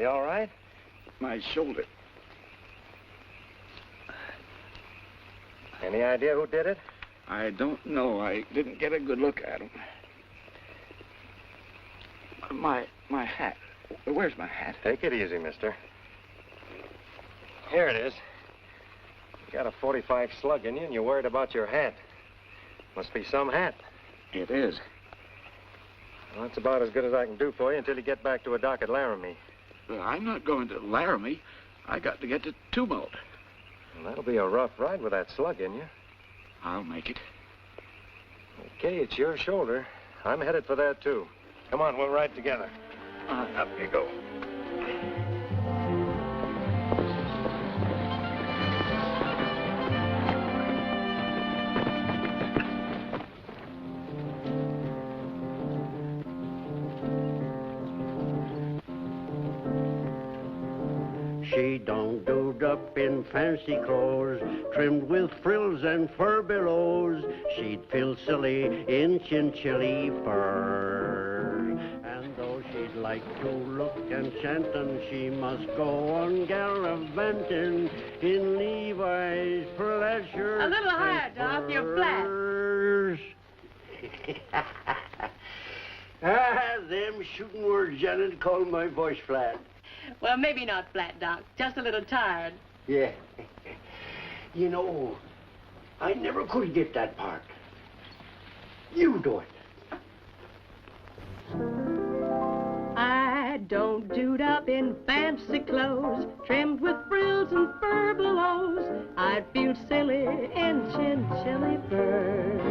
You all right? My shoulder. Any idea who did it? I don't know. I didn't get a good look at him. My hat. Where's my hat? Take it easy, mister. Here it is. You got a .45 slug in you, and you're worried about your hat. Must be some hat. It is. Well, that's about as good as I can do for you until you get back to a dock at Laramie. Well, I'm not going to Laramie. I got to get to Tumult. Well, that'll be a rough ride with that slug in you. I'll make it. Okay, it's your shoulder. I'm headed for that, too. Come on, we'll ride together. Up you go. She don't doed up in fancy clothes, trimmed with frills and fur billows. She'd feel silly in chinchilly fur. And though she'd like to look enchantin', she must go on gallivanting in Levi's pleasure. A little higher, Doc. You're flat. Them shooting words, Janet, call my voice flat. Well, maybe not flat, Doc. Just a little tired. Yeah. You know, I never could get that part. You do it. I don't doed up in fancy clothes, trimmed with frills and fur billows. I'd feel silly in chinchilly furs.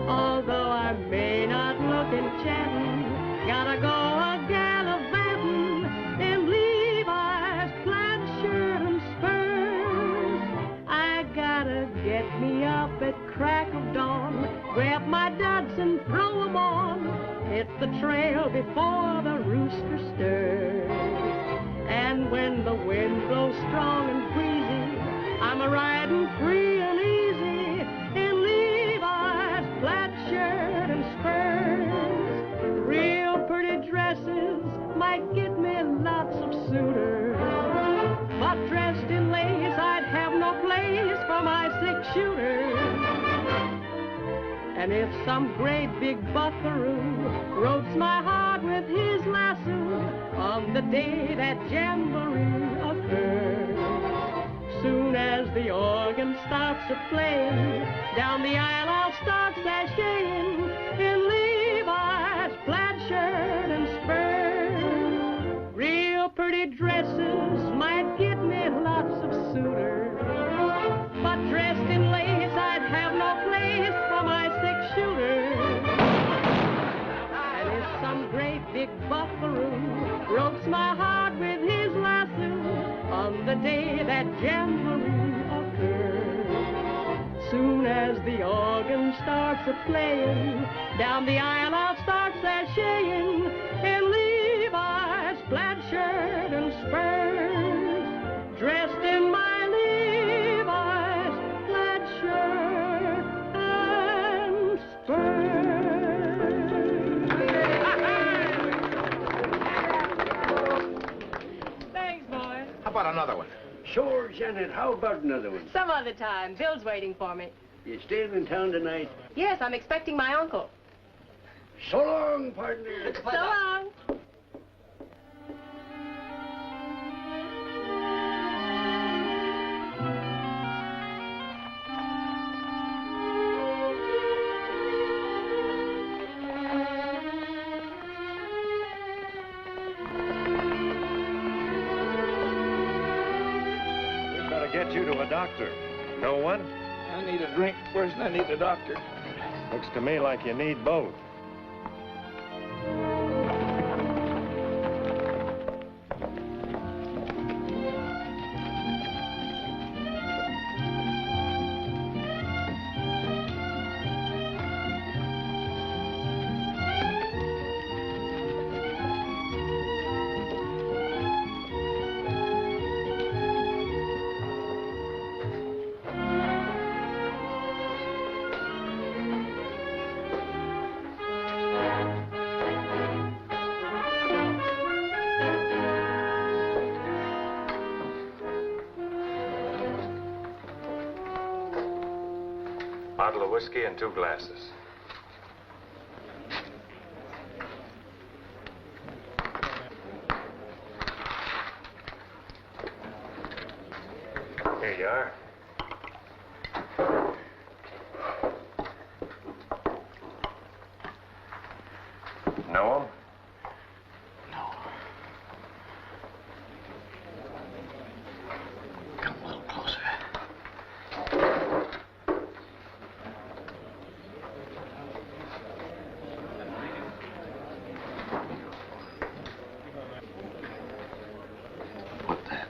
Although I may not look enchanting, gotta go a gallivanting in Levi's plaid shirt and spurs. I gotta get me up at crack of dawn, grab my duds and throw 'em on, hit the trail before the rooster stirs. And when the wind blows strong and breezy, I'm a-riding free and easy in Levi's plaid shirt and spurs. Real pretty dresses might get me lots of suitors, but dressed in lace I'd have no place for my six-shooter. And if some great big buckaroo ropes my heart with his lasso on the day that jamboree occurs, soon as the organ starts to play, down the aisle I'll start sashaying in Levi's plaid shirt and spurs. Real pretty dresses might get me lots of suitors, but dressed in lace I'd have no place for my six-shooter. And if some great big buckaroo ropes my heart with his lasso on the day that jamboree occurs, soon as the organ starts a-playing, down the aisle I'll start sashaying in Levi's plaid shirt and spurs, dressed in my Levi's plaid shirt and spurs. Thanks, boy. How about another one? Sure, Janet, how about another one? Some other time. Bill's waiting for me. You staying in town tonight? Yes, I'm expecting my uncle. So long, partner. So long. We'd better get you to a doctor. No one? I need a drink first and I need a doctor. Looks to me like you need both. Bottle of whiskey and 2 glasses. Here you are. Know him? No. Come a little closer. Put that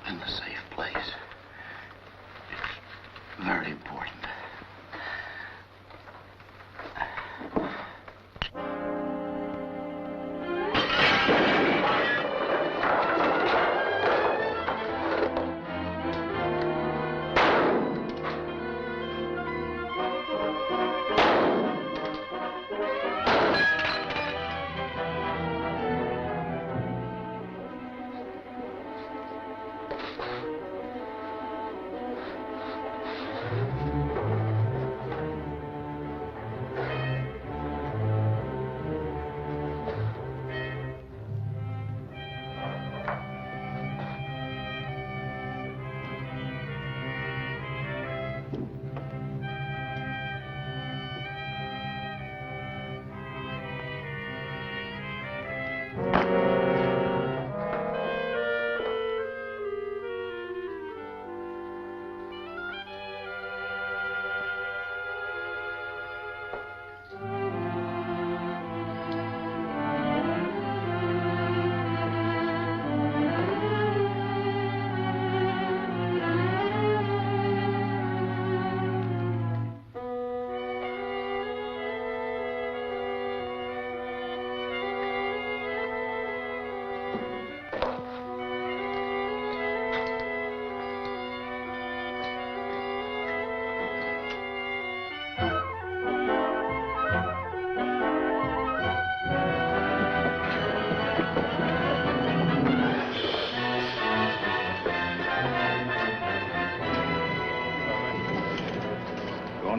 in the safe place. It's very important.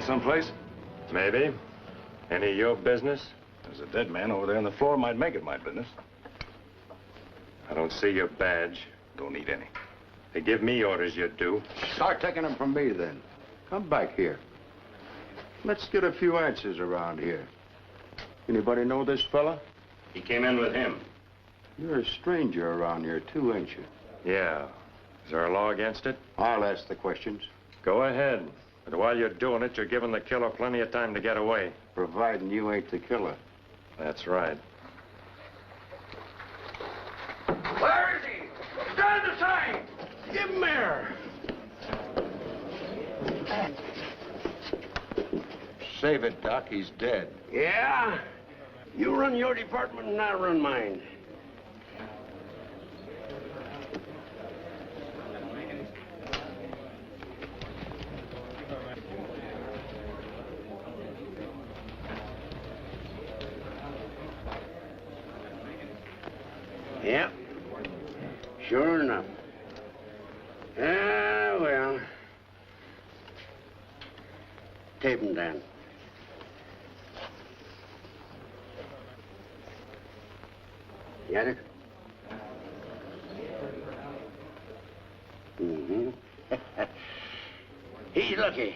Someplace? Maybe. Any of your business? There's a dead man over there on the floor. Might make it my business. I don't see your badge. Don't need any. They give me orders, you do. Start taking them from me, then. Come back here. Let's get a few answers around here. Anybody know this fella? He came in with him. You're a stranger around here, too, ain't you? Yeah. Is there a law against it? I'll ask the questions. Go ahead. But while you're doing it, you're giving the killer plenty of time to get away. Providing you ain't the killer. That's right. Where is he? Stand aside! Give him air. Save it, Doc. He's dead. Yeah? You run your department and I'll run mine. Yep. Sure enough. Ah, well. Tape him down. Got it? Mm-hmm. He's lucky.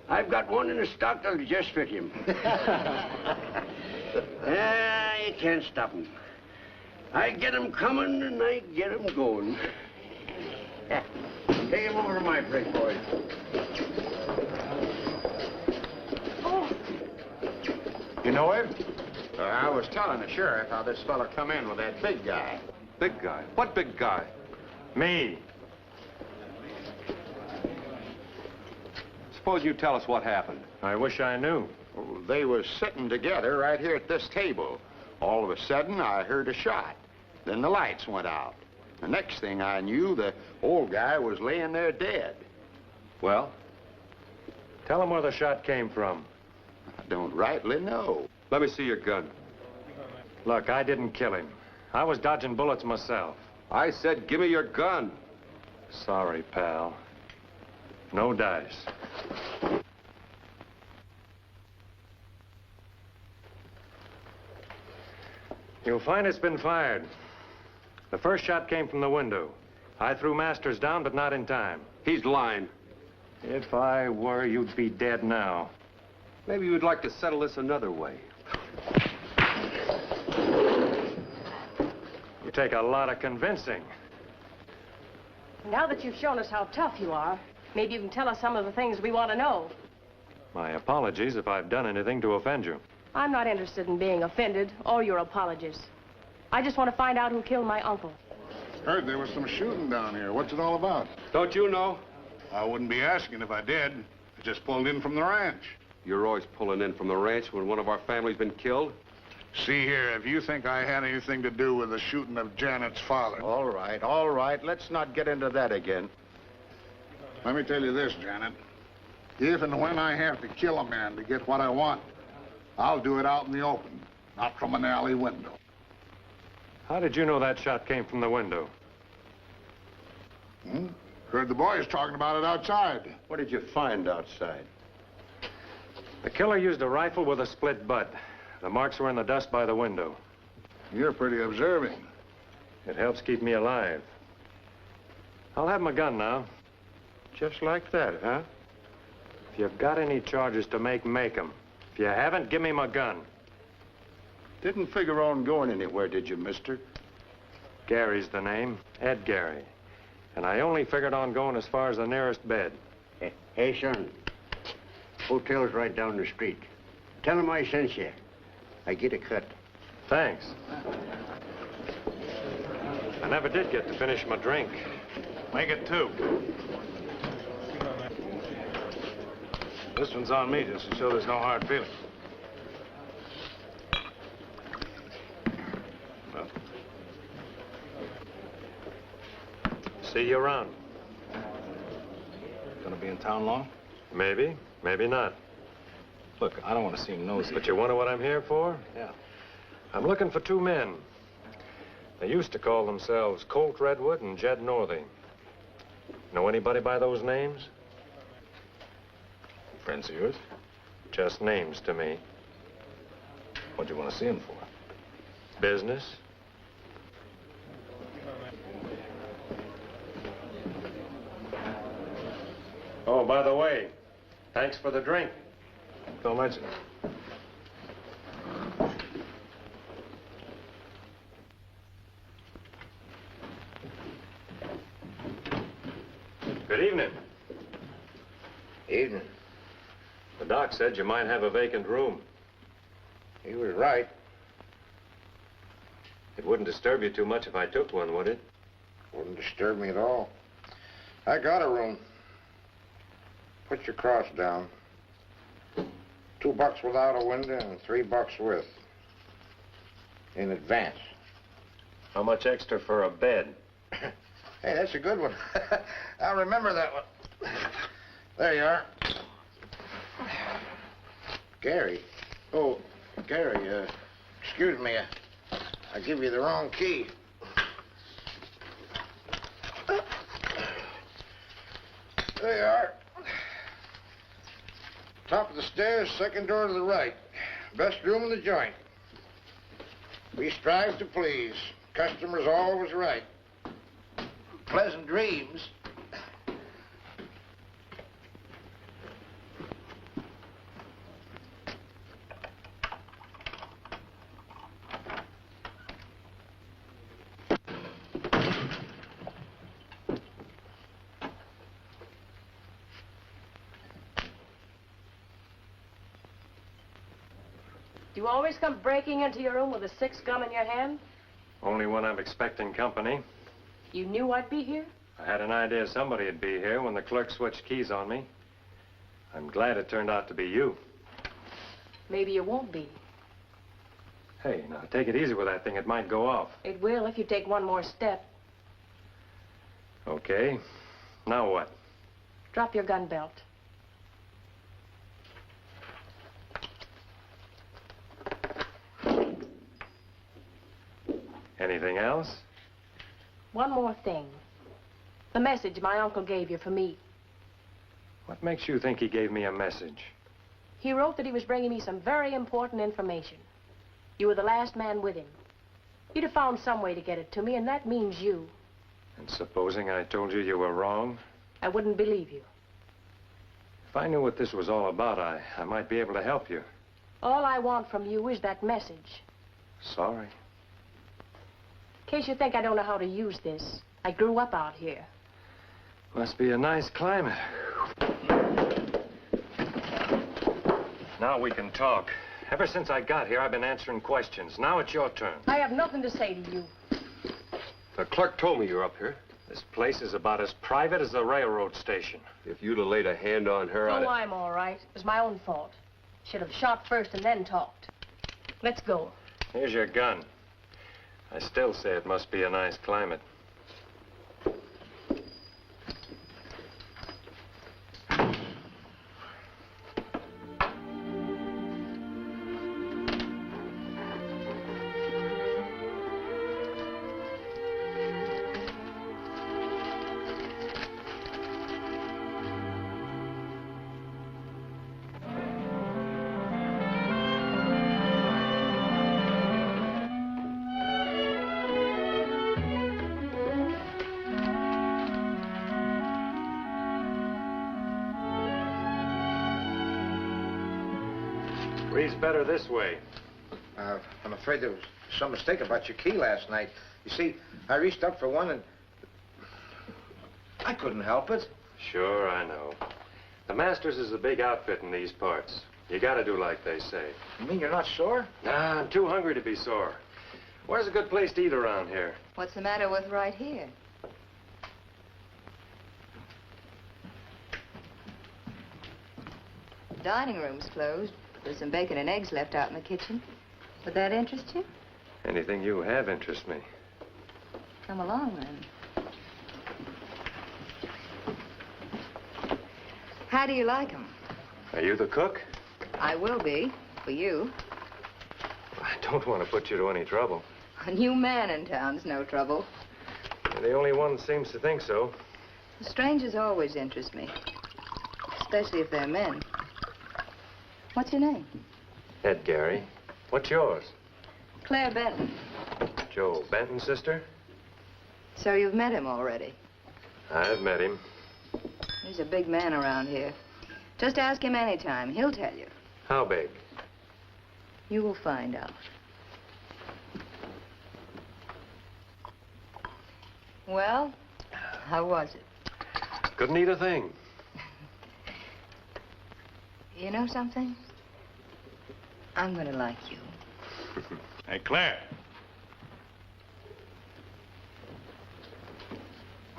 I've got one in the stock that'll just fit him. You can't stop him. I get him coming and I get him going. Take him over to my place, boys. Oh. You know him? I was telling the sheriff how this fella come in with that big guy. Big guy? What big guy? Me. Suppose you tell us what happened. I wish I knew. Well, they was sitting together right here at this table. All of a sudden, I heard a shot. Then the lights went out. The next thing I knew, the old guy was laying there dead. Well? Tell him where the shot came from. I don't rightly know. Let me see your gun. Look, I didn't kill him. I was dodging bullets myself. I said give me your gun. Sorry, pal. No dice. You'll find it's been fired. The first shot came from the window. I threw Masters down, but not in time. He's lying. If I were, you'd be dead now. Maybe you'd like to settle this another way. You take a lot of convincing. Now that you've shown us how tough you are, maybe you can tell us some of the things we want to know. My apologies if I've done anything to offend you. I'm not interested in being offended or your apologies. I just want to find out who killed my uncle. Heard there was some shooting down here. What's it all about? Don't you know? I wouldn't be asking if I did. I just pulled in from the ranch. You're always pulling in from the ranch when one of our family's been killed. See here, if you think I had anything to do with the shooting of Janet's father... All right. Let's not get into that again. Let me tell you this, Janet. If and when I have to kill a man to get what I want, I'll do it out in the open, not from an alley window. How did you know that shot came from the window? Heard the boys talking about it outside. What did you find outside? The killer used a rifle with a split butt. The marks were in the dust by the window. You're pretty observing. It helps keep me alive. I'll have my gun now. Just like that, huh? If you've got any charges to make 'em. If you haven't, give me my gun. Didn't figure on going anywhere, did you, mister? Gary's the name, Ed Gary. And I only figured on going as far as the nearest bed. Hey, son. Hotel's right down the street. Tell him I sent you. I get a cut. Thanks. I never did get to finish my drink. Make it 2. This one's on me, just to show there's no hard feelings. Well. See you around. Gonna be in town long? Maybe, maybe not. Look, I don't want to seem nosy. But you wonder what I'm here for? Yeah. I'm looking for 2 men. They used to call themselves Colt Redwood and Jed Northey. Know anybody by those names? Friends of yours? Just names to me. What do you want to see him for? Business? Oh, by the way, thanks for the drink. Don't mention it. Good evening. Evening. The doc said you might have a vacant room. He was right. It wouldn't disturb you too much if I took one, would it? Wouldn't disturb me at all. I got a room. Put your cross down. $2 without a window and $3 with. In advance. How much extra for a bed? Hey, that's a good one. I'll remember that one. There you are. Gary. Oh, Gary, excuse me. I give you the wrong key. There you are. Top of the stairs, second door to the right. Best room in the joint. We strive to please. Customers always right. Pleasant dreams. Do you always come breaking into your room with a 6 gun in your hand? Only when I'm expecting company. You knew I'd be here? I had an idea somebody'd be here when the clerk switched keys on me. I'm glad it turned out to be you. Maybe you won't be. Hey, now, take it easy with that thing. It might go off. It will if you take one more step. Okay. Now what? Drop your gun belt. Anything else? One more thing. The message my uncle gave you for me. What makes you think he gave me a message? He wrote that he was bringing me some very important information. You were the last man with him. You'd have found some way to get it to me, and that means you. And supposing I told you you were wrong? I wouldn't believe you. If I knew what this was all about, I might be able to help you. All I want from you is that message. Sorry. In case you think I don't know how to use this, I grew up out here. Must be a nice climate. Now we can talk. Ever since I got here, I've been answering questions. Now it's your turn. I have nothing to say to you. The clerk told me you were up here. This place is about as private as the railroad station. If you'd have laid a hand on her, Oh, I'm all right. It was my own fault. Should have shot first and then talked. Let's go. Here's your gun. I still say it must be a nice climate. Breathes better this way. I'm afraid there was some mistake about your key last night. You see, I reached up for one and I couldn't help it. Sure, I know. The Masters is a big outfit in these parts. You gotta do like they say. You mean you're not sore? Nah, I'm too hungry to be sore. Where's a good place to eat around here? What's the matter with right here? Dining room's closed. There's some bacon and eggs left out in the kitchen. Would that interest you? Anything you have interests me. Come along, then. How do you like 'em? Are you the cook? I will be, for you. I don't want to put you to any trouble. A new man in town's no trouble. You're the only one that seems to think so. Strangers always interest me, especially if they're men. What's your name? Ed Gary. What's yours? Claire Benton. Joe Benton's sister? So you've met him already? I've met him. He's a big man around here. Just ask him anytime. He'll tell you. How big? You will find out. Well, how was it? Couldn't eat a thing. You know something? I'm gonna like you. Hey, Claire.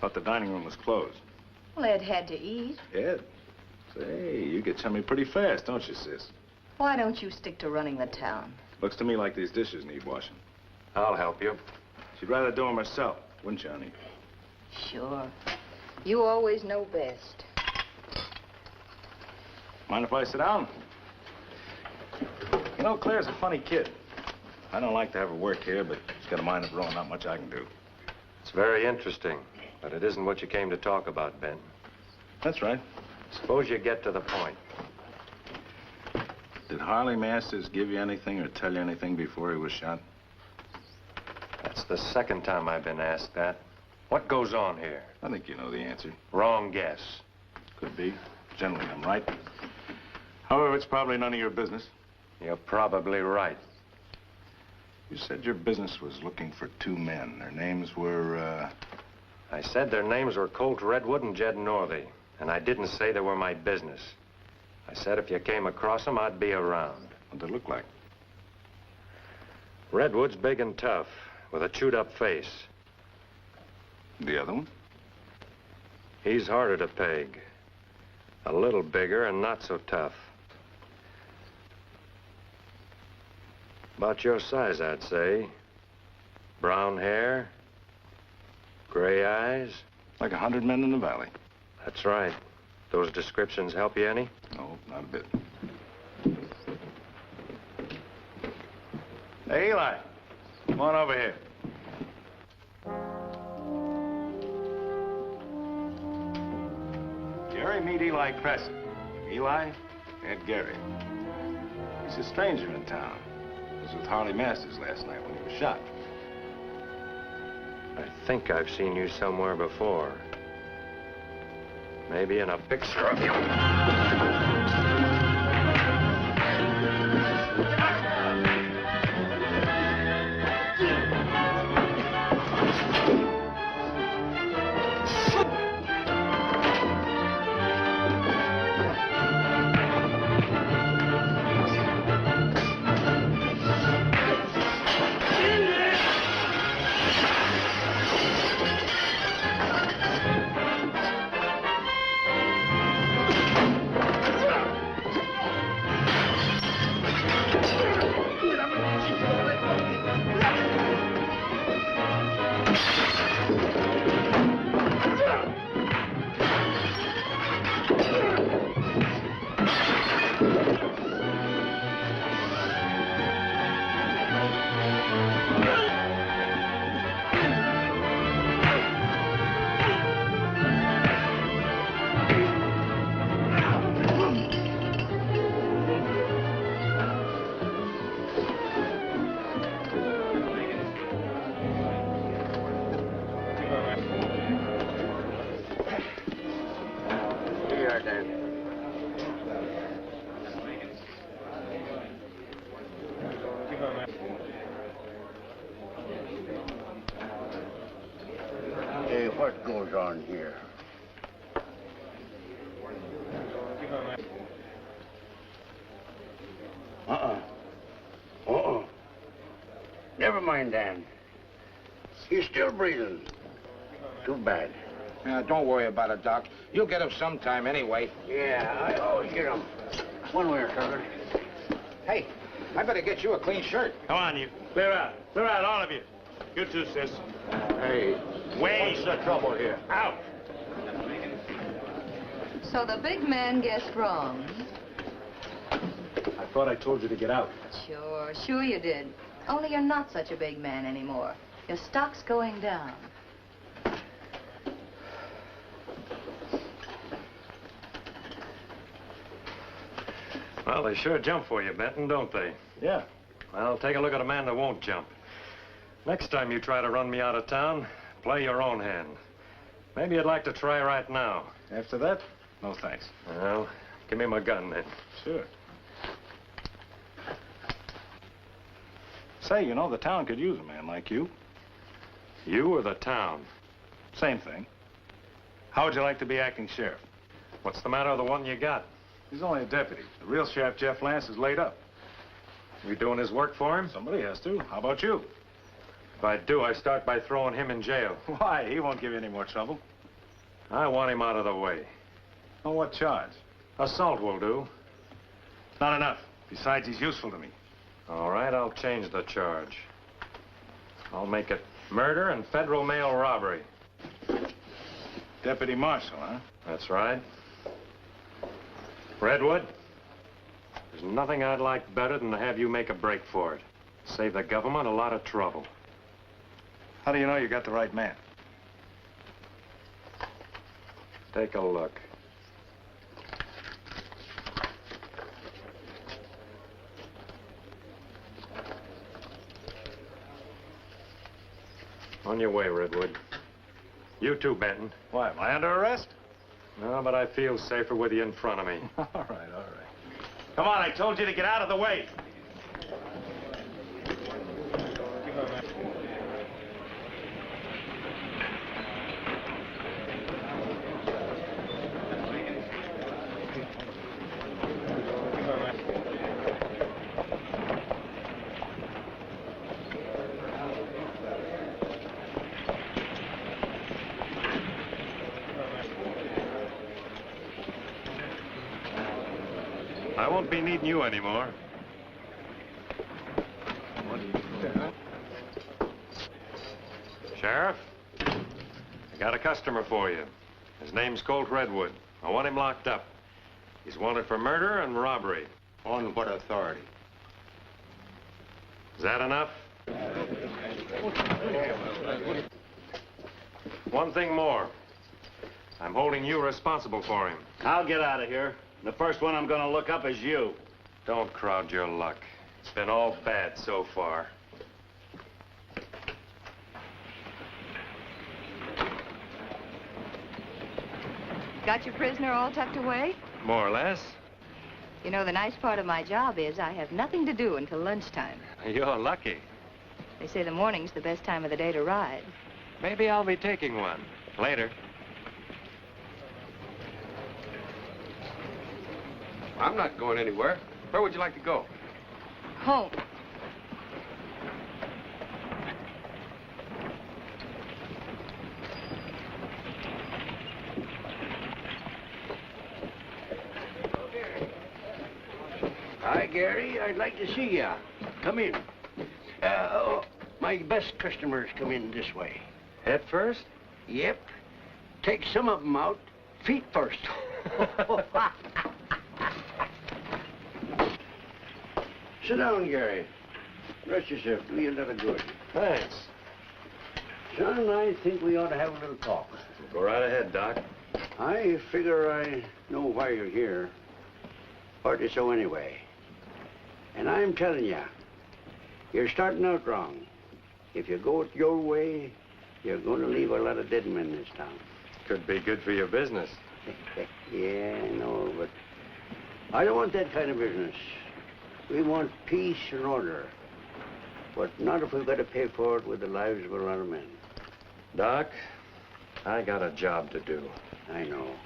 Thought the dining room was closed. Well, Ed had to eat. Ed? Say, you get chummy pretty fast, don't you, sis? Why don't you stick to running the town? Looks to me like these dishes need washing. I'll help you. She'd rather do them herself, wouldn't you, honey? Sure. You always know best. Mind if I sit down? You know, Claire's a funny kid. I don't like to have her work here, but she's got a mind of her own. Not much I can do. It's very interesting, but it isn't what you came to talk about, Ben. That's right. Suppose you get to the point. Did Harley Masters give you anything or tell you anything before he was shot? That's the second time I've been asked that. What goes on here? I think you know the answer. Wrong guess. Could be. Generally, I'm right. However, it's probably none of your business. You're probably right. You said your business was looking for two men. Their names were, I said their names were Colt Redwood and Jed Northey, and I didn't say they were my business. I said if you came across them, I'd be around. What'd they look like? Redwood's big and tough, with a chewed-up face. The other one? He's harder to peg. A little bigger and not so tough. About your size, I'd say. Brown hair, gray eyes. Like 100 men in the valley. That's right. Those descriptions help you any? No, not a bit. Hey, Eli. Come on over here. Gary, meet Eli Crescent. Eli, Ed Gary. He's a stranger in town. He was with Harley Masters last night when he was shot. I think I've seen you somewhere before. Maybe in a picture of you. Hey, what goes on here? Never mind, Dan. He's still breathing. Too bad. Don't worry about it, Doc. You'll get him sometime anyway. Yeah, I always get him. One way or another. Hey, I better get you a clean shirt. Come on, you. Clear out. Clear out, all of you. You too, sis. Hey, Wait. what's the trouble here? Out. So the big man guessed wrong. I thought I told you to get out. Sure you did. Only you're not such a big man anymore. Your stock's going down. Well, they sure jump for you, Benton, don't they? Yeah. Well, take a look at a man that won't jump. Next time you try to run me out of town, play your own hand. Maybe you'd like to try right now. After that, no thanks. Well, give me my gun, then. Sure. Say, you know, the town could use a man like you. You or the town? Same thing. How would you like to be acting sheriff? What's the matter with the one you got? He's only a deputy. The real sheriff, Jeff Lance, is laid up. You doing his work for him? Somebody has to. How about you? If I do, I start by throwing him in jail. Why? He won't give you any more trouble. I want him out of the way. On what charge? Assault will do. Not enough. Besides, he's useful to me. All right, I'll change the charge. I'll make it murder and federal mail robbery. Deputy Marshal, huh? That's right. Redwood, there's nothing I'd like better than to have you make a break for it. Save the government a lot of trouble. How do you know you got the right man? Take a look. On your way, Redwood. You too, Benton. Why, am I under arrest? No, but I feel safer with you in front of me. All right. Come on, I told you to get out of the way. I won't be needing you anymore. Sheriff, I got a customer for you. His name's Colt Redwood. I want him locked up. He's wanted for murder and robbery. On what authority? Is that enough? One thing more. I'm holding you responsible for him. I'll get out of here. The first one I'm going to look up is you. Don't crowd your luck. It's been all bad so far. Got your prisoner all tucked away? More or less. You know, the nice part of my job is I have nothing to do until lunchtime. You're lucky. They say the morning's the best time of the day to ride. Maybe I'll be taking one. Later. I'm not going anywhere. Where would you like to go? Home. Hi, Gary. I'd like to see ya. Come in. My best customers come in this way. Head first? Yep. Take some of them out. Feet first. Sit down, Gary. Rest yourself. Do you a little good. Thanks. Son, I think we ought to have a little talk. Go right ahead, Doc. I figure I know why you're here. Partly so anyway. And I'm telling you, you're starting out wrong. If you go it your way, you're going to leave a lot of dead men in this town. Could be good for your business. Yeah, I know, but I don't want that kind of business. We want peace and order. But not if we've got to pay for it with the lives of a lot of men. Doc, I got a job to do. I know.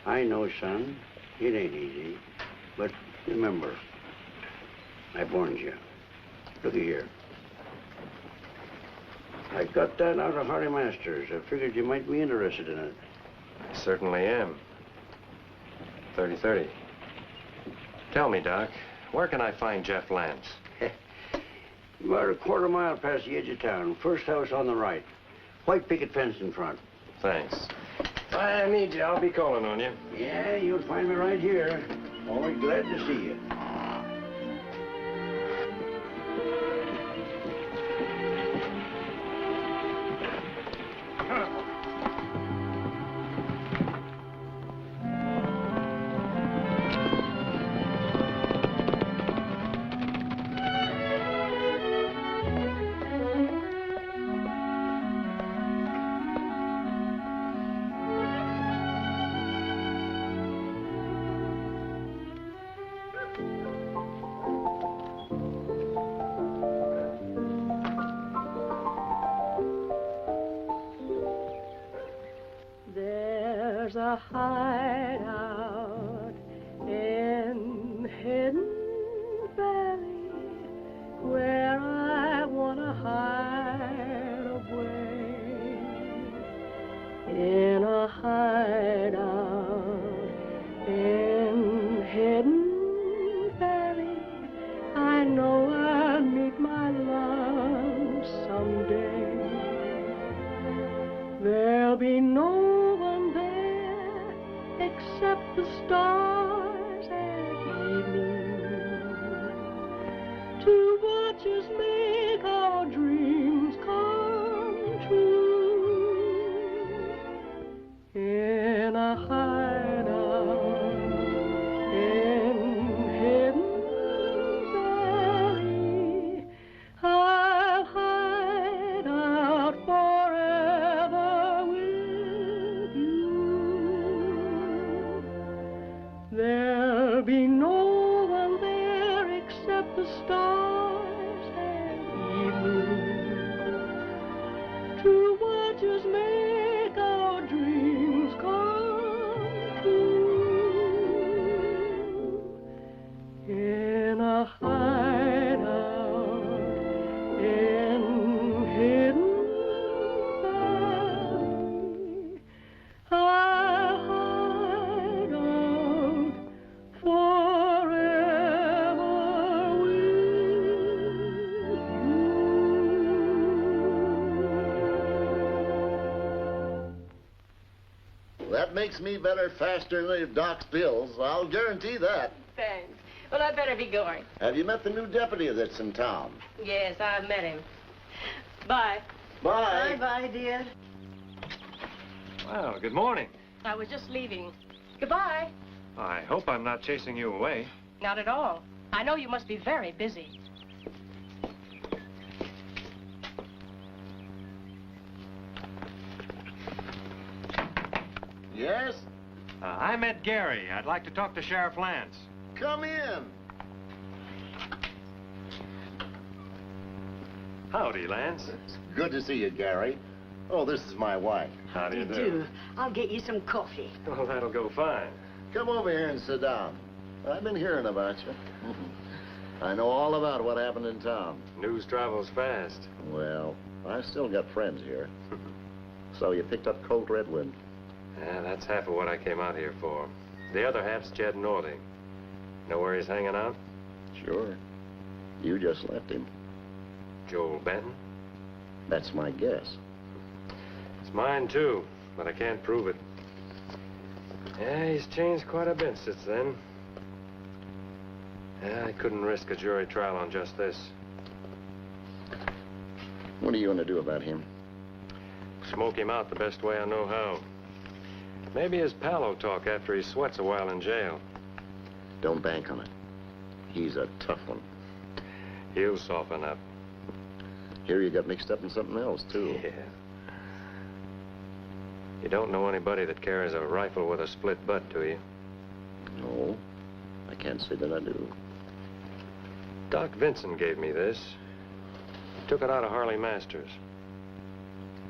I know, son. It ain't easy. But remember, I warned you. Looky here. I got that out of Harry Masters. I figured you might be interested in it. I certainly am. 30-30. Tell me, Doc, where can I find Jeff Lance? About a quarter mile past the edge of town. First house on the right. White picket fence in front. Thanks. If I need you, I'll be calling on you. Yeah, you'll find me right here. Always glad to see you. There's a hideout in Hidden Valley where I want to hide away. In a hideout in Hidden Valley, I know I'll meet my love someday. There'll be no except the stars at evening to watch us make our dreams come true. In a hideout in Hidden Valley, I'll hide out forever with you. There'll be no one there except the stars at evening to watch us make our dreams come true. In a hideout in Hidden Valley, I'll hide out forever with you. That makes me better faster than Doc's pills. I'll guarantee that. Thanks. Well, I'd better be going. Have you met the new deputy that's in town? Yes, I've met him. Bye. Bye. Bye-bye, dear. Well, good morning. I was just leaving. Goodbye. I hope I'm not chasing you away. Not at all. I know you must be very busy. Yes? I met Gary. I'd like to talk to Sheriff Lance. Come in. Howdy, Lance. Good to see you, Gary. Oh, this is my wife. How do you do? I'll get you some coffee. Well, that'll go fine. Come over here and sit down. I've been hearing about you. I know all about what happened in town. News travels fast. Well, I still got friends here. So you picked up Colt Redwood. Yeah, that's half of what I came out here for. The other half's Jed Northey. Know where he's hanging out? Sure. You just left him. Joel Benton? That's my guess. It's mine, too, but I can't prove it. Yeah, he's changed quite a bit since then. Yeah, I couldn't risk a jury trial on just this. What are you going to do about him? Smoke him out the best way I know how. Maybe his pal will talk after he sweats a while in jail. Don't bank on it. He's a tough one. He'll soften up. Here you got mixed up in something else, too. Yeah. You don't know anybody that carries a rifle with a split butt, do you? No, I can't say that I do. Doc Vincent gave me this. He took it out of Harley Masters.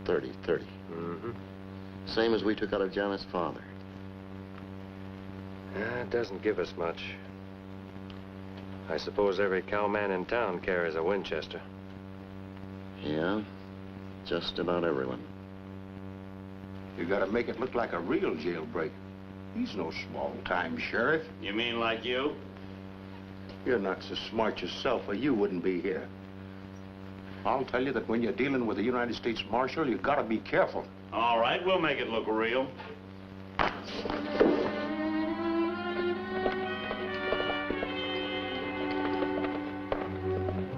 30. Mm-hmm. Same as we took out of Janet's father. It doesn't give us much. I suppose every cowman in town carries a Winchester. Yeah, just about everyone. You gotta make it look like a real jailbreak. He's no small-time sheriff. You mean like you? You're not so smart yourself, or you wouldn't be here. I'll tell you that when you're dealing with the United States Marshal, you gotta be careful. All right, we'll make it look real.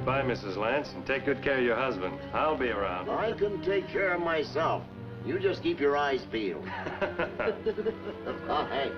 Bye, Mrs. Lance, and take good care of your husband. I'll be around. I can take care of myself. You just keep your eyes peeled. Bye.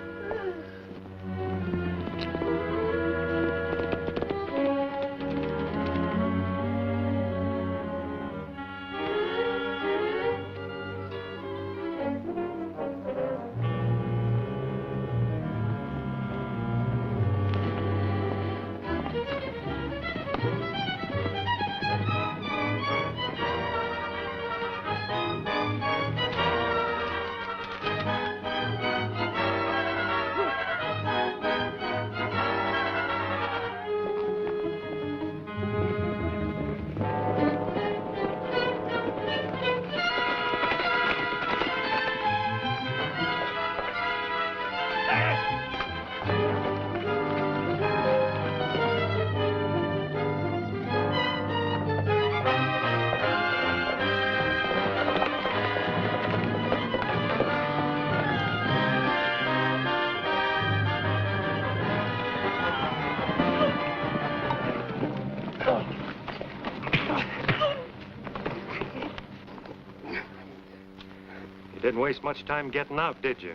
Didn't waste much time getting out, did you?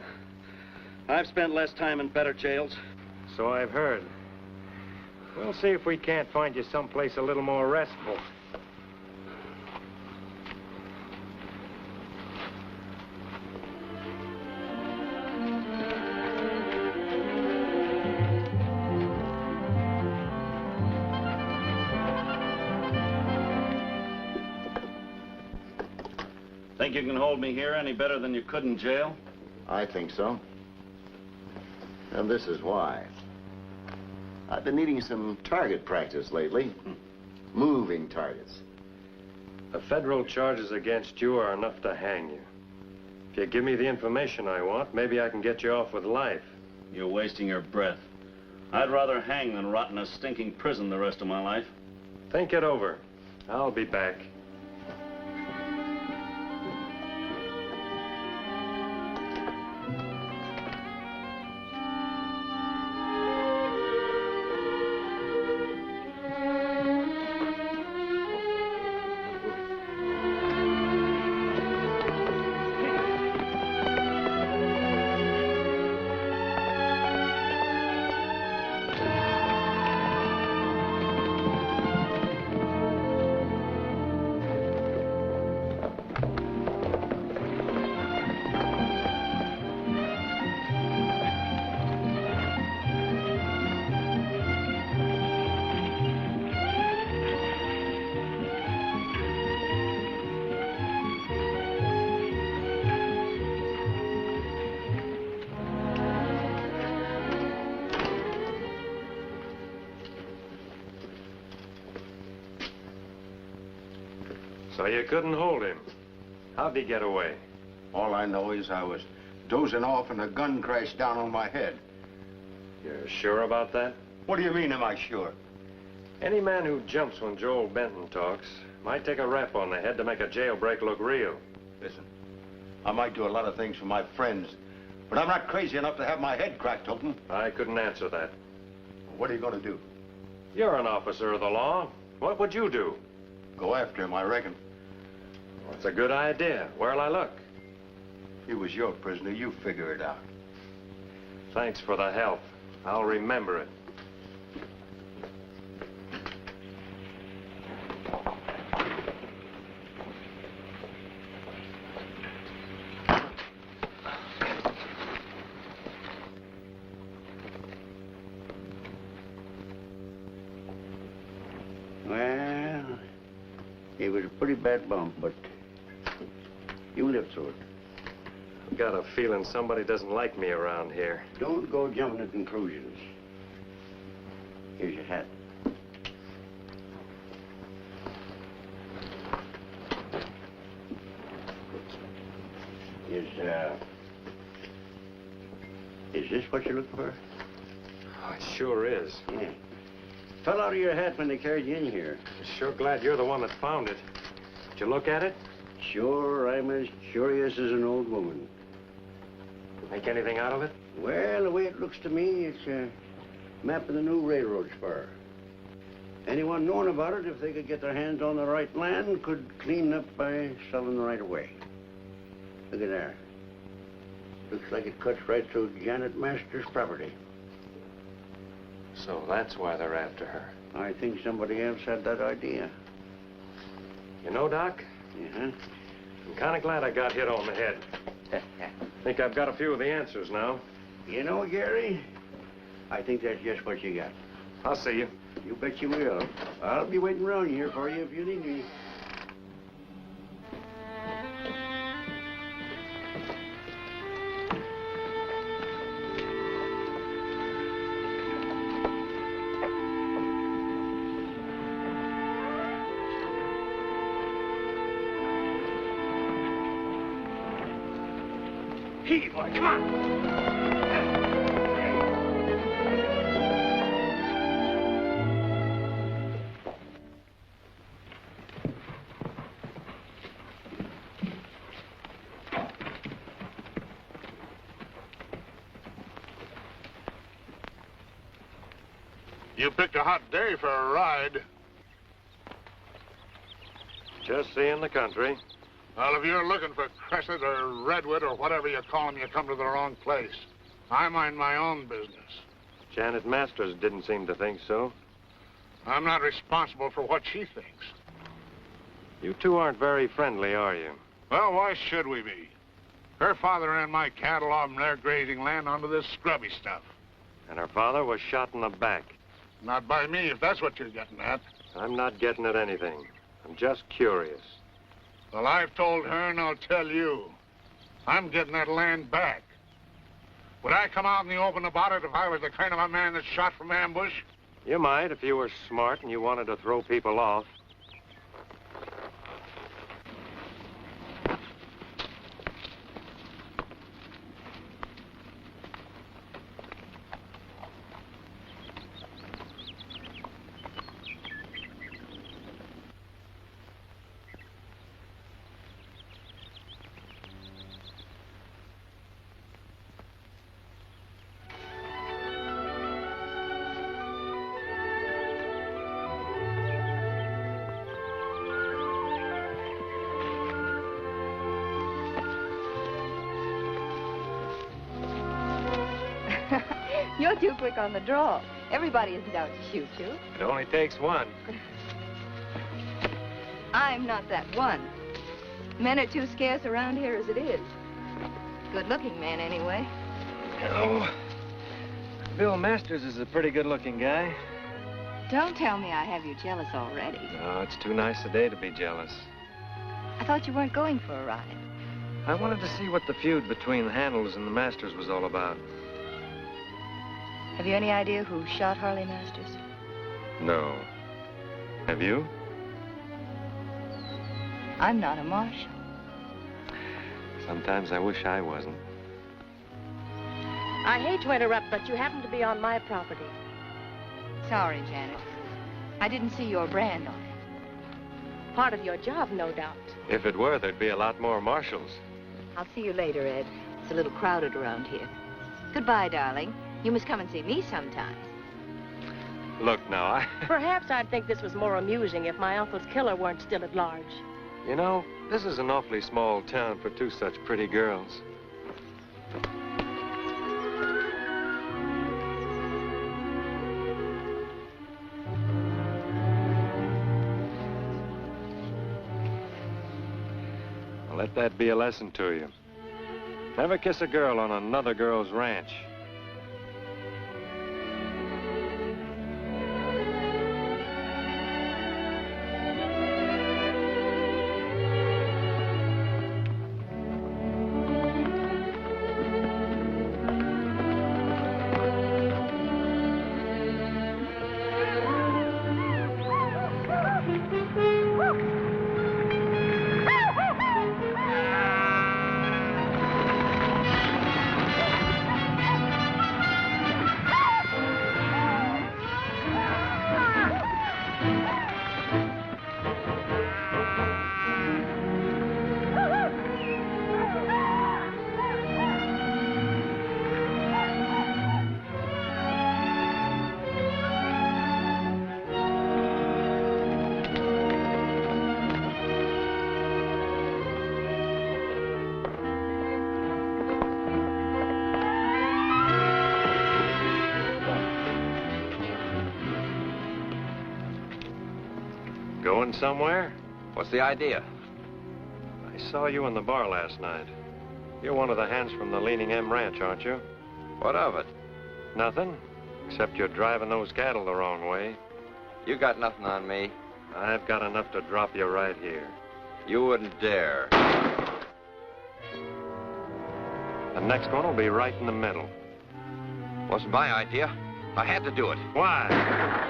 I've spent less time in better jails. So I've heard. We'll see if we can't find you someplace a little more restful. Think you can hold me here any better than you could in jail? I think so. And this is why. I've been needing some target practice lately. Moving targets. The federal charges against you are enough to hang you. If you give me the information I want, maybe I can get you off with life. You're wasting your breath. I'd rather hang than rot in a stinking prison the rest of my life. Think it over. I'll be back. So you couldn't hold him. How'd he get away? All I know is I was dozing off and a gun crashed down on my head. You're sure about that? What do you mean, am I sure? Any man who jumps when Joel Benton talks might take a rap on the head to make a jailbreak look real. Listen, I might do a lot of things for my friends, but I'm not crazy enough to have my head cracked open. I couldn't answer that. What are you going to do? You're an officer of the law. What would you do? Go after him, I reckon. Well, that's a good idea. Where'll I look? He was your prisoner. You figure it out. Thanks for the help. I'll remember it. Well, it was a pretty bad bump, but you lived through it. I've got a feeling somebody doesn't like me around here. Don't go jumping to conclusions. Here's your hat. Is this what you're looking for? Oh, it sure is. Yeah. Fell out of your hat when they carried you in here. Sure glad you're the one that found it. Did you look at it? Sure, I'm as curious as an old woman. Make anything out of it? Well, the way it looks to me, it's a map of the new railroad spur. Anyone knowing about it, if they could get their hands on the right land, could clean up by selling the right of way. Look at there. Looks like it cuts right through Janet Masters' property. So that's why they're after her. I think somebody else had that idea. You know, Doc? Yeah? I'm kind of glad I got hit on the head. Think I've got a few of the answers now. You know, Gary, I think that's just what you got. I'll see you. You bet you will. I'll be waiting around here for you if you need me. Hey, boy, come on. You picked a hot day for a ride. Just seeing the country. Well, if you're looking for Crescent or Redwood or whatever you call them, you come to the wrong place. I mind my own business. Janet Masters didn't seem to think so. I'm not responsible for what she thinks. You two aren't very friendly, are you? Well, why should we be? Her father ran my cattle off from their grazing land onto this scrubby stuff. And her father was shot in the back. Not by me, if that's what you're getting at. I'm not getting at anything. I'm just curious. Well, I've told her and I'll tell you. I'm getting that land back. Would I come out in the open about it if I was the kind of a man that's shot from ambush? You might if you were smart and you wanted to throw people off. You're too quick on the draw. Everybody isn't out to shoot you. It only takes one. I'm not that one. Men are too scarce around here as it is. Good-looking man, anyway. Oh, Bill Masters is a pretty good-looking guy. Don't tell me I have you jealous already. No, it's too nice a day to be jealous. I thought you weren't going for a ride. I wanted to see what the feud between the Handles and the Masters was all about. Have you any idea who shot Harley Masters? No. Have you? I'm not a marshal. Sometimes I wish I wasn't. I hate to interrupt, but you happen to be on my property. Sorry, Janet. I didn't see your brand on it. Part of your job, no doubt. If it were, there'd be a lot more marshals. I'll see you later, Ed. It's a little crowded around here. Goodbye, darling. You must come and see me sometime. Look now, Perhaps I'd think this was more amusing if my uncle's killer weren't still at large. You know, this is an awfully small town for two such pretty girls. Well, let that be a lesson to you. Never kiss a girl on another girl's ranch. Going somewhere? What's the idea? I saw you in the bar last night. You're one of the hands from the Leaning M Ranch, aren't you? What of it? Nothing, except you're driving those cattle the wrong way. You got nothing on me. I've got enough to drop you right here. You wouldn't dare. The next one will be right in the middle. Wasn't my idea. I had to do it. Why?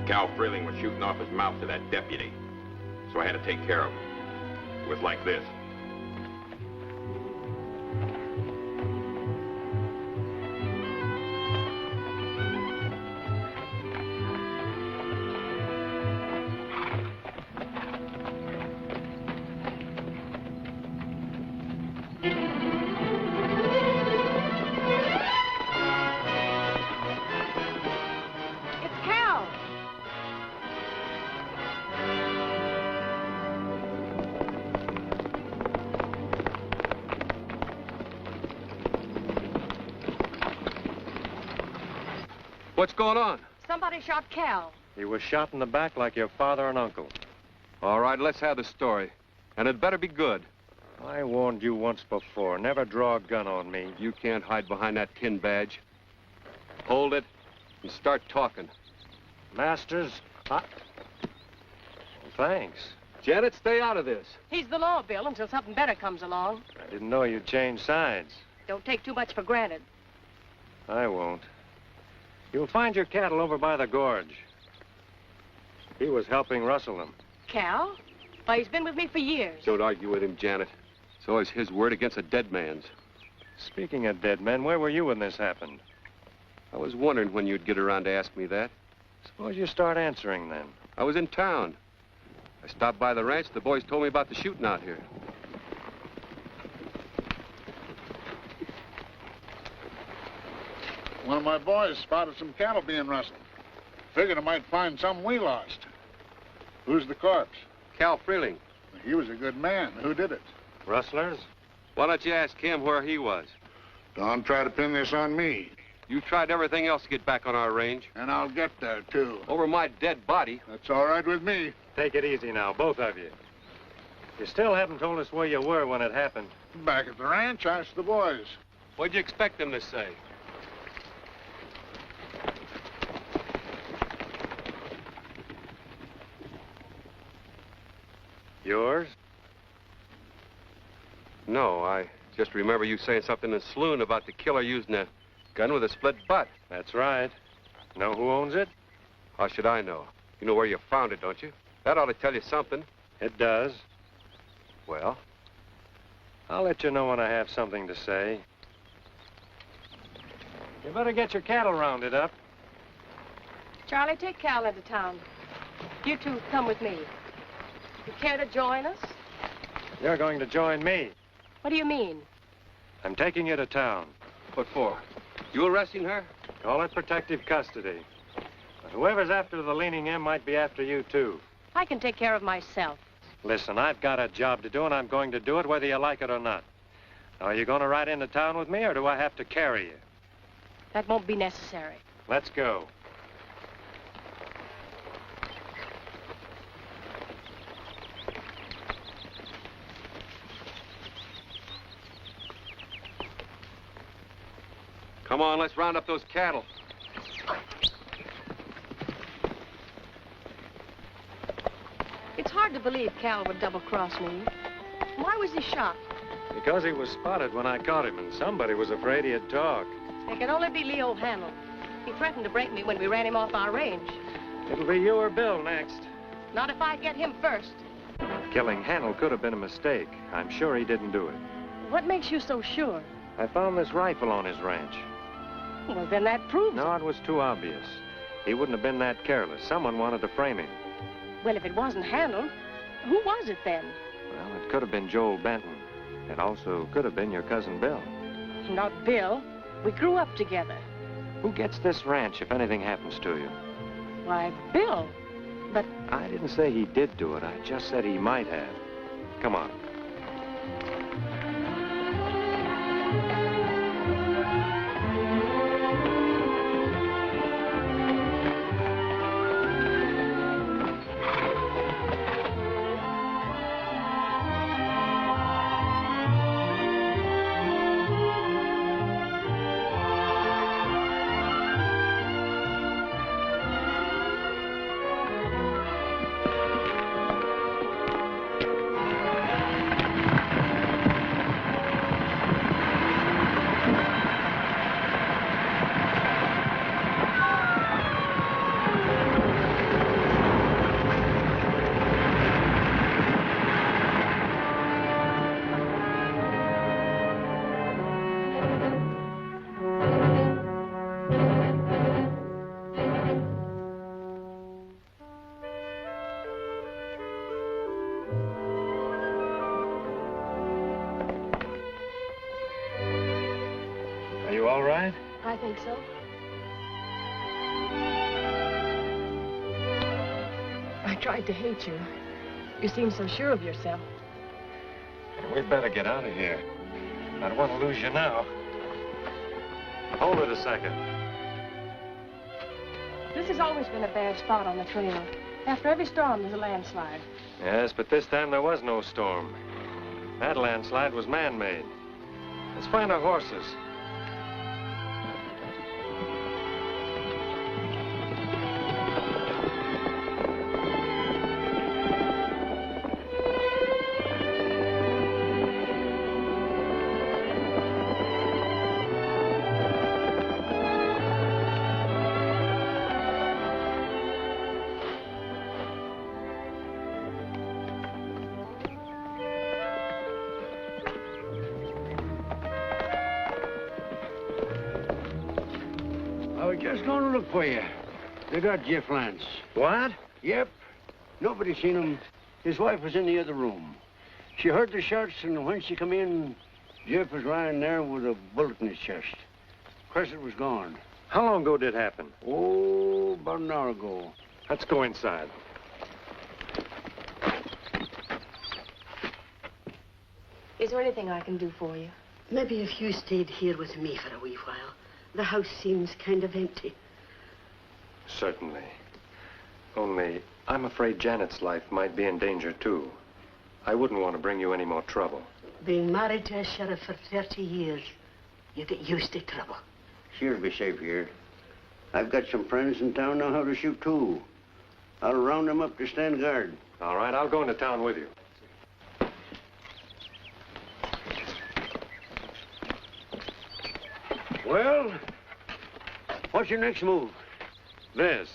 Cal Freeling was shooting off his mouth to that deputy, so I had to take care of him. It was like this. What's going on? Somebody shot Cal. He was shot in the back like your father and uncle. All right, let's have the story. And it better be good. I warned you once before. Never draw a gun on me. You can't hide behind that tin badge. Hold it and start talking. Masters, well, thanks. Janet, stay out of this. He's the law, Bill, until something better comes along. I didn't know you'd change sides. Don't take too much for granted. I won't. You'll find your cattle over by the gorge. He was helping rustle them. Cal? Why, he's been with me for years. Don't argue with him, Janet. It's always his word against a dead man's. Speaking of dead men, where were you when this happened? I was wondering when you'd get around to ask me that. Suppose you start answering then. I was in town. I stopped by the ranch. The boys told me about the shooting out here. One of my boys spotted some cattle being rustled. Figured I might find some we lost. Who's the corpse? Cal Freeling. He was a good man. Who did it? Rustlers? Why don't you ask him where he was? Don't try to pin this on me. You've tried everything else to get back on our range. And I'll get there, too. Over my dead body. That's all right with me. Take it easy now, both of you. You still haven't told us where you were when it happened. Back at the ranch, ask the boys. What'd you expect them to say? Yours? No, I just remember you saying something in the saloon about the killer using a gun with a split butt. That's right. Know who owns it? How should I know? You know where you found it, don't you? That ought to tell you something. It does. Well? I'll let you know when I have something to say. You better get your cattle rounded up. Charlie, take Cal into town. You two come with me. You care to join us? You're going to join me. What do you mean? I'm taking you to town. What for? You arresting her? Call it protective custody. But whoever's after the Leaning M might be after you, too. I can take care of myself. Listen, I've got a job to do, and I'm going to do it whether you like it or not. Now, are you going to ride into town with me, or do I have to carry you? That won't be necessary. Let's go. Come on, let's round up those cattle. It's hard to believe Cal would double-cross me. Why was he shot? Because he was spotted when I caught him, and somebody was afraid he'd talk. It can only be Leo Hannell. He threatened to break me when we ran him off our range. It'll be you or Bill next. Not if I get him first. Killing Hannell could have been a mistake. I'm sure he didn't do it. What makes you so sure? I found this rifle on his ranch. Well, then that proves No, it was too obvious. He wouldn't have been that careless. Someone wanted to frame him. Well, if it wasn't Hannell, who was it then? Well, it could have been Joel Benton. It also could have been your cousin Bill. Not Bill. We grew up together. Who gets this ranch if anything happens to you? Why, Bill. But I didn't say he did do it. I just said he might have. Come on. Are you all right? I think so. I tried to hate you. You seem so sure of yourself. We'd better get out of here. I don't want to lose you now. Hold it a second. This has always been a bad spot on the trail. After every storm, there's a landslide. Yes, but this time there was no storm. That landslide was man-made. Let's find our horses. just going to look for you. They got Jeff Lance. What? Yep. Nobody seen him. His wife was in the other room. She heard the shots, and when she come in, Jeff was lying there with a bullet in his chest. Crescent was gone. How long ago did it happen? Oh, about an hour ago. Let's go inside. Is there anything I can do for you? Maybe if you stayed here with me for a wee while. The house seems kind of empty. Certainly. Only, I'm afraid Janet's life might be in danger, too. I wouldn't want to bring you any more trouble. Being married to a sheriff for 30 years, you get used to trouble. She'll be safe here. I've got some friends in town know how to shoot, too. I'll round them up to stand guard. All right, I'll go into town with you. Well, what's your next move? This.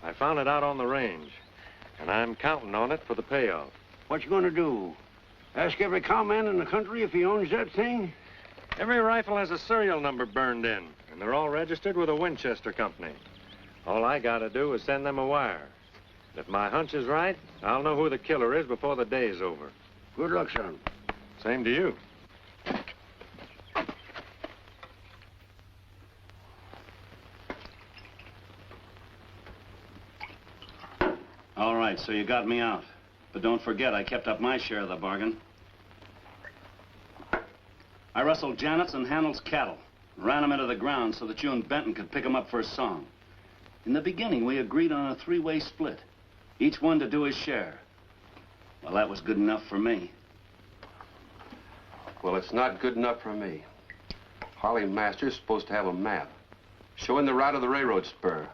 I found it out on the range, and I'm counting on it for the payoff. What you gonna do? Ask every cowman in the country if he owns that thing? Every rifle has a serial number burned in, and they're all registered with a Winchester company. All I gotta do is send them a wire. If my hunch is right, I'll know who the killer is before the day's over. Good luck, son. Same to you. All right, so you got me out. But don't forget, I kept up my share of the bargain. I rustled Janet's and Handel's cattle, ran them into the ground so that you and Benton could pick them up for a song. In the beginning, we agreed on a three-way split, each one to do his share. Well, that was good enough for me. Well, it's not good enough for me. Harley Masters supposed to have a map showing the route of the railroad spur.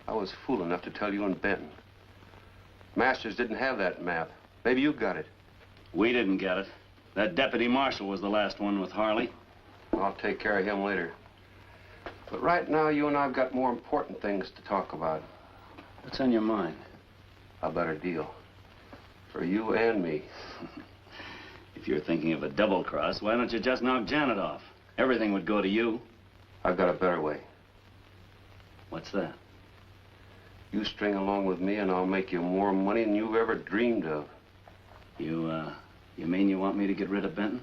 I was fool enough to tell you and Benton. Masters didn't have that map. Maybe you got it. We didn't get it. That Deputy Marshal was the last one with Harley. I'll take care of him later. But right now, you and I've got more important things to talk about. What's on your mind? A better deal. For you and me. If you're thinking of a double cross, why don't you just knock Janet off? Everything would go to you. I've got a better way. What's that? You string along with me and I'll make you more money than you've ever dreamed of. You mean you want me to get rid of Benton?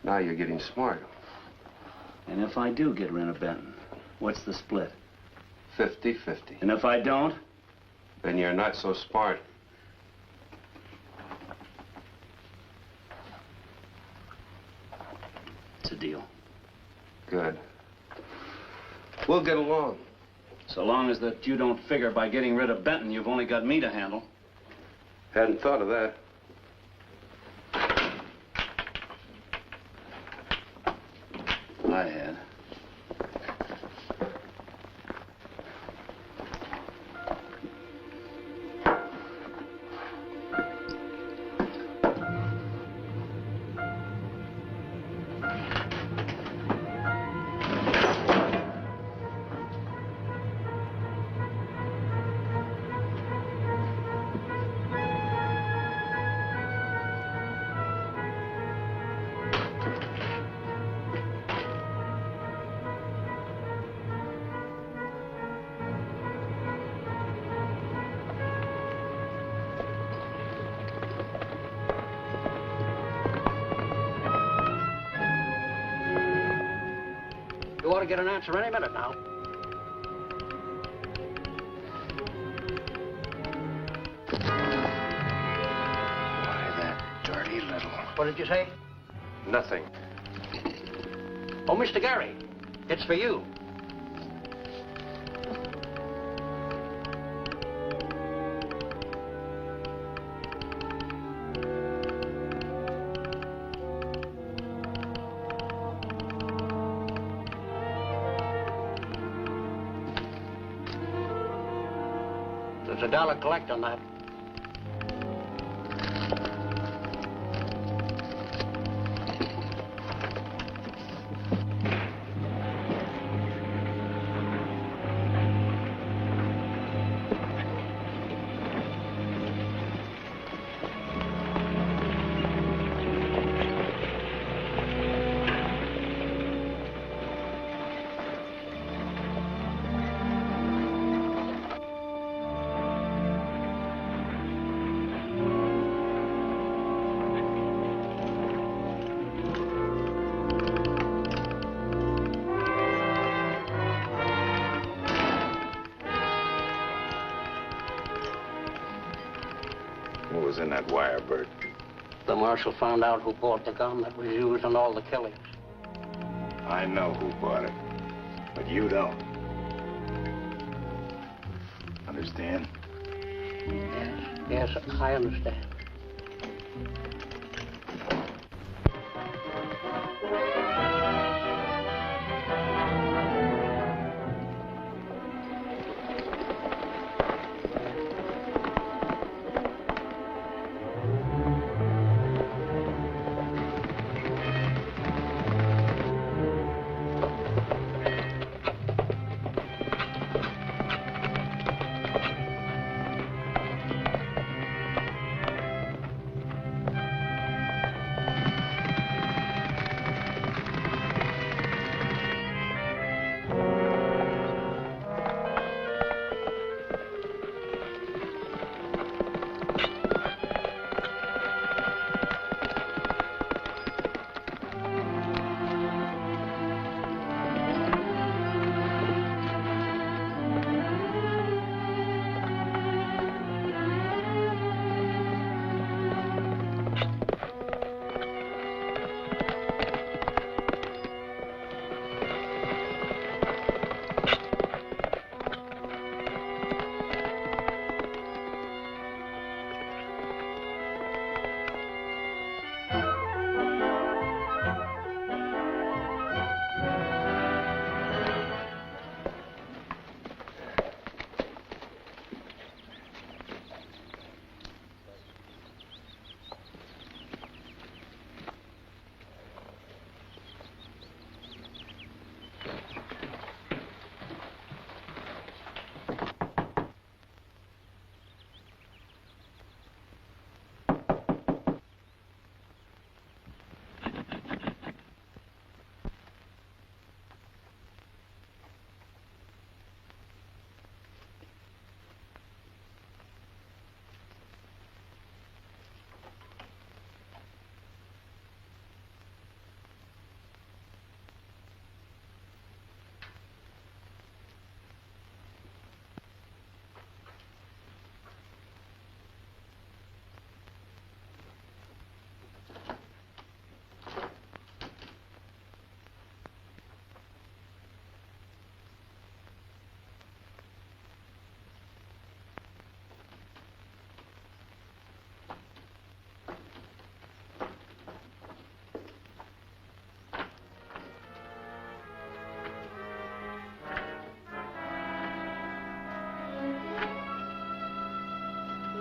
Now you're getting smart. And if I do get rid of Benton, what's the split? 50-50. And if I don't? Then you're not so smart. It's a deal. Good. We'll get along. So long as that you don't figure by getting rid of Benton, you've only got me to handle. Hadn't thought of that. I had. You ought to get an answer any minute now. Why, that dirty little... What did you say? Nothing. Oh, Mr. Gary, it's for you. There's $1 collect on that. was in that wire, Bert? The marshal found out who bought the gun that was used in all the killings. I know who bought it, but you don't. Understand? Yes, I understand.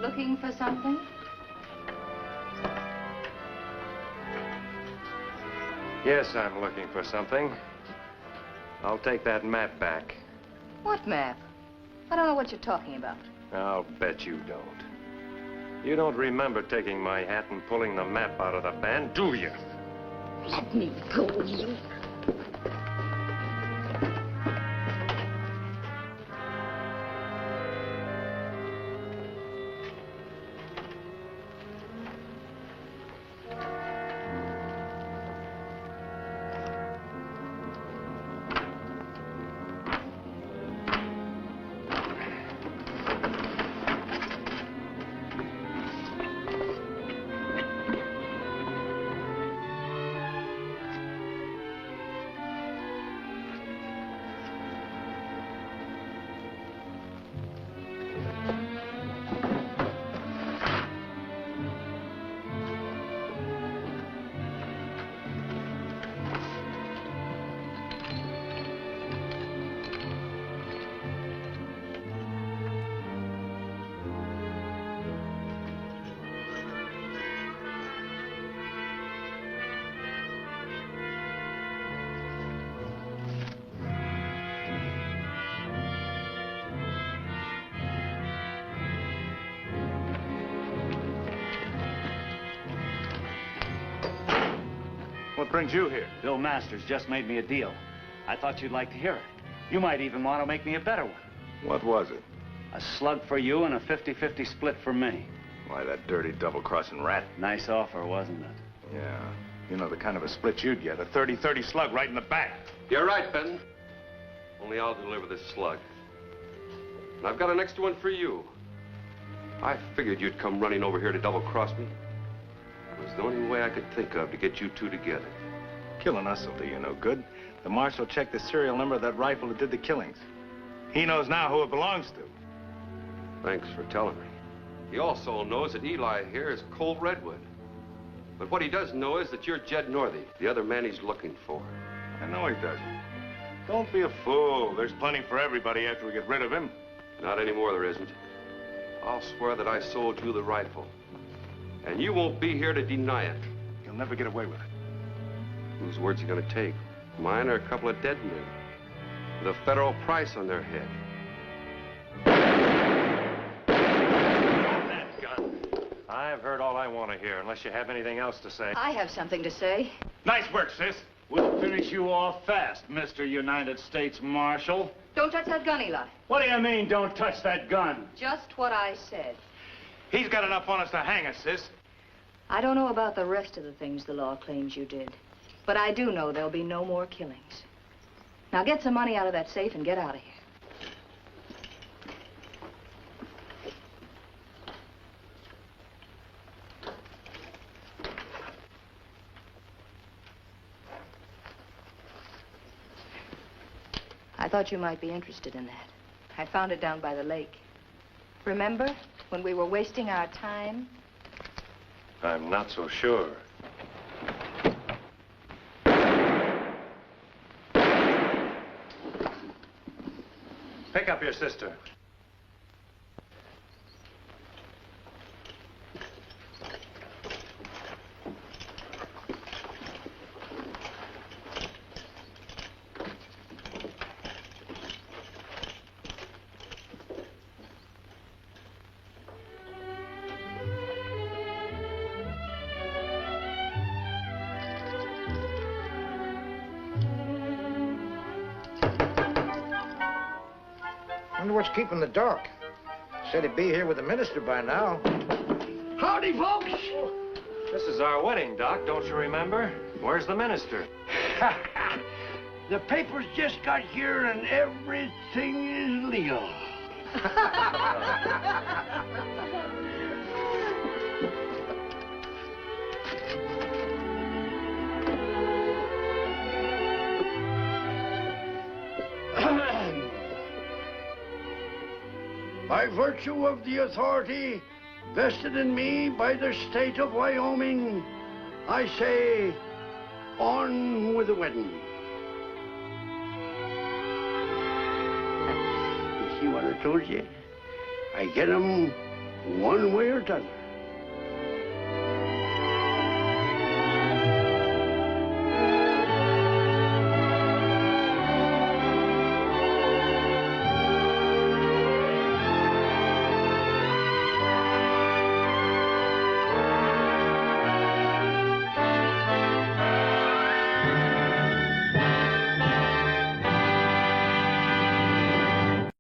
Looking for something? Yes, I'm looking for something. I'll take that map back. What map? I don't know what you're talking about. I'll bet you don't. You don't remember taking my hat and pulling the map out of the band, do you? Let me go, you. What brings you here? Bill Masters just made me a deal. I thought you'd like to hear it. You might even want to make me a better one. What was it? A slug for you and a 50-50 split for me. Why, that dirty double-crossing rat. Nice offer, wasn't it? Yeah. You know the kind of a split you'd get. A 30-30 slug right in the back. You're right, Benton. Only I'll deliver this slug. And I've got an extra one for you. I figured you'd come running over here to double-cross me. It was the only way I could think of to get you two together. Killing us will do you no good. The marshal checked the serial number of that rifle that did the killings. He knows now who it belongs to. Thanks for telling me. He also knows that Eli here is Colt Redwood. But what he doesn't know is that you're Jed Northey, the other man he's looking for. I know he doesn't. Don't be a fool. There's plenty for everybody after we get rid of him. Not anymore, there isn't. I'll swear that I sold you the rifle. And you won't be here to deny it. You'll never get away with it. Whose word's he gonna take? Mine or a couple of dead men? With a federal price on their head. That gun. I've heard all I want to hear, unless you have anything else to say. I have something to say. Nice work, sis. We'll finish you off fast, Mr. United States Marshal. Don't touch that gun, Eli. What do you mean, don't touch that gun? Just what I said. He's got enough on us to hang us, sis. I don't know about the rest of the things the law claims you did, but I do know there'll be no more killings. Now get some money out of that safe and get out of here. I thought you might be interested in that. I found it down by the lake. Remember when we were wasting our time? I'm not so sure. Pick up your sister. Wonder what's keeping the dark. Said he'd be here with the minister by now. Howdy, folks. This is our wedding, Doc, don't you remember? Where's the minister? The papers just got here and everything is legal. By virtue of the authority vested in me by the state of Wyoming, I say, on with the wedding. You see what I told you? I get 'em one way or t'other.